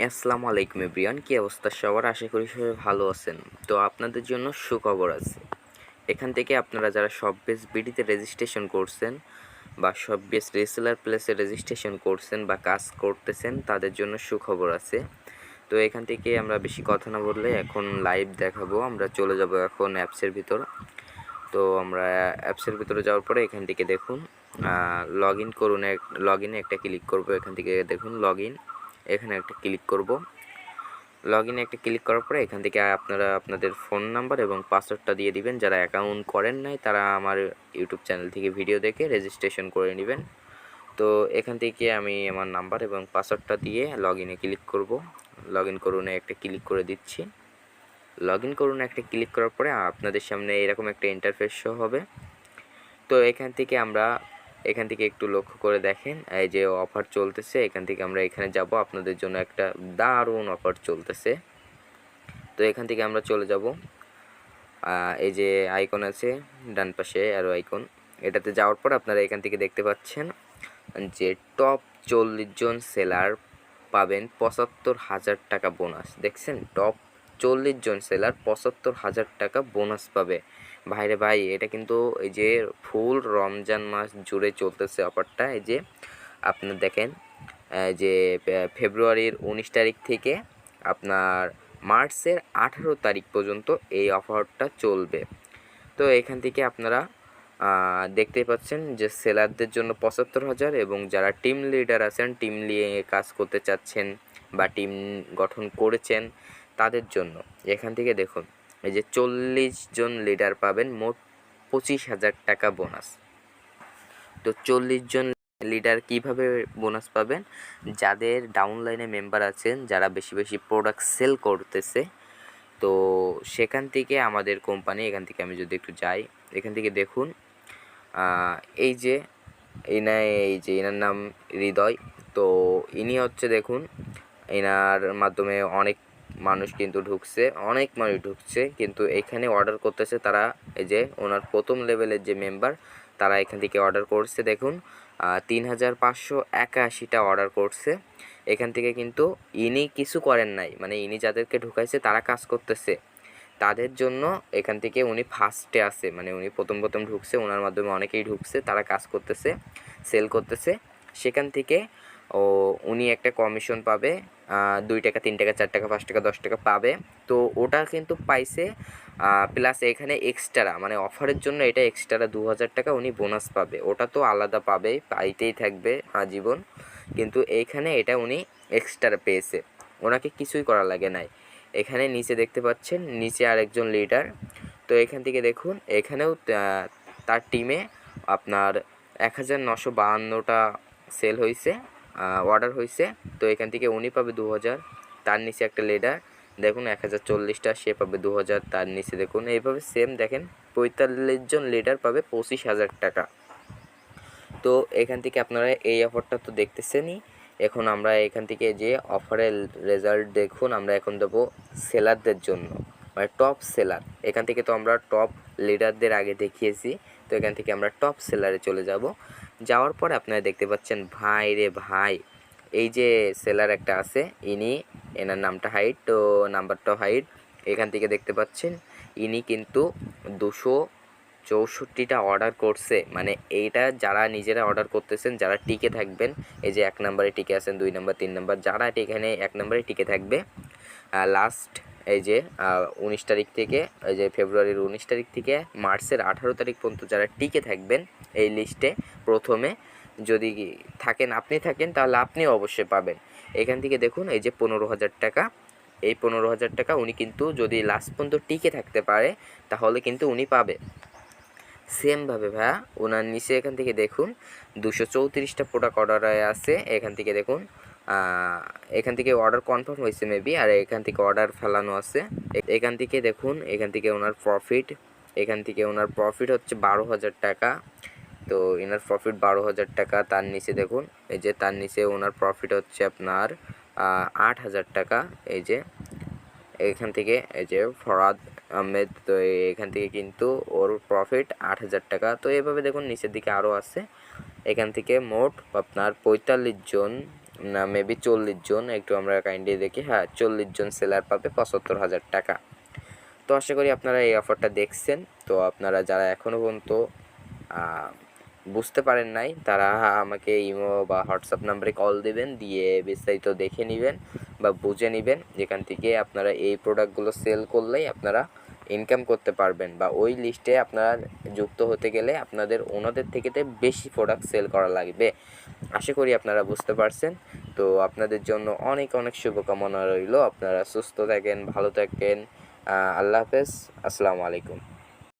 আসসালামু আলাইকুম এভরিওয়ান, কী অবস্থা সবার? আশা করি সবাই ভালো আছেন। তো আপনাদের জন্য সুখবর আছে। এখান থেকে আপনারা যারা শপবেস বিডিতে রেজিস্ট্রেশন করছেন বা শপবেস রিসেলার প্লেসে রেজিস্ট্রেশন করছেন বা কাজ করতেছেন, তাদের জন্য সুখবর আছে। তো এখান থেকে আমরা বেশি কথা না বললে এখন লাইভ দেখাবো। আমরা চলে যাব এখন অ্যাপসের ভিতর। তো আমরা অ্যাপসের ভিতরে যাওয়ার পরে এখান থেকে দেখুন লগ ইন করুন। লগ ইনে একটা ক্লিক করব। এখান থেকে দেখুন লগ ইন, এখানে একটা ক্লিক করব। লগ ইনে একটা ক্লিক করার পরে এখান থেকে আপনারা আপনাদের ফোন নাম্বার এবং পাসওয়ার্ডটা দিয়ে দিবেন। যারা অ্যাকাউন্ট করেন নাই তারা আমার ইউটিউব চ্যানেল থেকে ভিডিও দেখে রেজিস্ট্রেশন করে নেবেন। তো এখান থেকে আমি আমার নাম্বার এবং পাসওয়ার্ডটা দিয়ে লগ ইনে ক্লিক করব। লগ ইন করুনে একটা ক্লিক করে দিচ্ছি। লগ ইন করুন একটা ক্লিক করার পরে আপনাদের সামনে এরকম একটা ইন্টারফেস শো হবে। তো এখান থেকে একটু লক্ষ্য করে দেখেন, এই যে অফার চলতেছে, এখান থেকে আমরা এখানে যাব। আপনাদের জন্য একটা দারুণ অফার চলতেছে। তো এখান থেকে আমরা চলে যাব। এই যে আইকন আছে ডান পাশে অ্যারো আইকন, এটাতে যাওয়ার পর আপনারা এখান থেকে দেখতে পাচ্ছেন যে টপ 40 জন সেলার পাবেন ৭৫,০০০ টাকা বোনাস। দেখছেন, টপ 40 জন সেলার ৭৫,০০০ টাকা বোনাস পাবে। ভাইরে ভাই, এটা কিন্তু এই যে ফুল রমজান মাস জুড়ে চলতেছে অফারটা। এই যে আপনার দেখেন যে ফেব্রুয়ারির 19 তারিখ থেকে আপনার মার্চের 18 তারিখ পর্যন্ত এই অফারটা চলবে। তো এখান থেকে আপনারা দেখতেই পাচ্ছেন যে সেলারদের জন্য ৭৫,০০০ এবং যারা টিম লিডার আছেন, টিম নিয়ে কাজ করতে চাচ্ছেন বা টিম গঠন করেছেন তাদের জন্য এখান থেকে দেখুন এই যে 40 জন লিডার পাবেন মোট 25,০০০ টাকা বোনাস। তো 40 জন লিডার কিভাবে বোনাস পাবেন? যাদের ডাউনলাইনে মেম্বার আছেন, যারা বেশি বেশি প্রোডাক্ট সেল করতেছে, তো সেখান থেকে আমাদের কোম্পানি, এখান থেকে আমি যদি একটু যাই, এখান থেকে দেখুন এই যে এনার নাম হৃদয়। তো ইনি হচ্ছে দেখুন, এনার মাধ্যমে অনেক মানুষ ঢুকছে, কিন্তু এখানে অর্ডার করতেছে তারা। এই যে ওনার প্রথম লেভেলের যে মেম্বার, তারা এখান থেকে অর্ডার করছে দেখুন ৩,৫৮১টা অর্ডার করছে। এখান থেকে কিন্তু ইনি কিছু করেন নাই, মানে ইনি যাদেরকে ঢুকাইছে তারা কাজ করতেছে, তাদের জন্য এখান থেকে উনি ফার্স্টে আছে। মানে উনি প্রথম ঢুকছে, ওনার মাধ্যমে অনেকেই ঢুকছে, তারা কাজ করতেছে, সেল করতেছে। সেখান থেকে উনি একটা কমিশন পাবে, 2 টাকা 3 টাকা 4 টাকা 5 টাকা 10 টাকা পাবে। তো ওটা কিন্তু পাইছে, প্লাস এখানে এক্সট্রা, মানে অফারের জন্য এটা এক্সট্রা 2,000 টাকা উনি বোনাস পাবে। ওটা তো আলাদা পাবে, পাইতেই থাকবে আজীবন, কিন্তু এইখানে এটা উনি এক্সট্রা পেয়েছে, ওনাকে কিছুই করা লাগে নাই। এখানে নিচে দেখতে পাচ্ছেন, নিচে আরেকজন লিডার। তো এখান থেকে দেখুন, এখানেও তার টিমে আপনার 1952টা সেল হয়েছে, অর্ডার হয়েছে। তো এখান থেকে উনি পাবে 2,000। তার নিচে একটা লিডার দেখুন 1,040টা, সে পাবে 2,000। তার নিচে দেখুন এইভাবে সেম দেখেন 45 জন লিডার পাবে 25,000 টাকা। তো এখান থেকে আপনারা এই অফারটা তো দেখতেছেনই। এখন আমরা এখান থেকে যে অফারের রেজাল্ট দেখুন, আমরা এখন দেবো সেলারদের জন্য, মানে টপ সেলার। এখান থেকে তো আমরা টপ লিডারদের আগে দেখিয়েছি, তো এখান থেকে আমরা টপ সেলারে চলে যাব। যাওয়ার পরে আপনারা দেখতে পাচ্ছেন, ভাই রে ভাই, এই যে সেলার একটা আছে, এনার নামটা হাইড, তো নাম্বারটাও হাইড। এখান থেকে দেখতে পাচ্ছেন ইনি কিন্তু 264টা অর্ডার করছে। মানে এইটা যারা নিজেরা অর্ডার করতেছেন, যারা টিকে থাকবেন, এই যে 1 নম্বরে টিকে আছেন, 2 নম্বর 3 নম্বর, যারা এখানে 1 নম্বরে টিকে থাকবে লাস্ট এই যে 19 তারিখ থেকে, এই যে ফেব্রুয়ারির 19 তারিখ থেকে মার্চের 18 তারিখ পর্যন্ত যারা টিকে থাকবেন এই লিস্টে প্রথমে, যদি আপনি থাকেন তাহলে আপনিও অবশ্যই পাবেন। এখান থেকে দেখুন এই যে 15,000 টাকা, এই 15,000 টাকা উনি কিন্তু যদি লাস্ট পর্যন্ত টিকে থাকতে পারে তাহলে কিন্তু উনি পাবে। সেমভাবে ভাইয়া ওনার নিচে এখান থেকে দেখুন 234টা প্রোডাক্ট অর্ডারে আছে। এখান থেকে দেখুন এখান থেকে অর্ডার কনফার্ম হয়েছে মেবি, আর এখান থেকে অর্ডার ফেলানো আছে। এখান থেকে দেখুন, এখান থেকে ওনার প্রফিট হচ্ছে 12,000 টাকা। তো এনার প্রফিট 12,000 টাকা। তার নিচে দেখুন, এই যে তার নিচে ওনার প্রফিট হচ্ছে আপনার 8,000 টাকা। এই যে এখান থেকে এই যে ফরাদ আহমেদ, তো এখান থেকে কিন্তু ওর প্রফিট 8,000 টাকা। তো এভাবে দেখুন নিচের দিকে আরও আছে। এখান থেকে মোট আপনার 45 জন না মেবি 40 জন, একটু আমরা কাইন্ডলি দেখি। হ্যাঁ, 40 জন সেলার পাবে 75,000 টাকা। তো আশা করি আপনারা এই অফারটা দেখছেন। তো আপনারা যারা এখনও পর্যন্ত বুঝতে পারেন নাই, তারা আমাকে ইমো বা হোয়াটসঅ্যাপ নাম্বারে কল দেবেন, দিয়ে বিস্তারিত দেখে নেবেন বা বুঝে নেবেন, যেখান থেকে আপনারা এই প্রোডাক্টগুলো সেল করলেই আপনারা ইনকাম করতে পারবেন, বা ওই লিস্টে আপনারা যুক্ত হতে গেলে আপনাদের ওনাদের থেকে বেশি প্রোডাক্ট সেল করা লাগবে। আশা করি আপনারা বুঝতে পারছেন। তো আপনাদের জন্য অনেক অনেক শুভকামনা রইল। আপনারা সুস্থ থাকেন, ভালো থাকেন। আল্লাহ হাফেজ, আসসালামু আলাইকুম।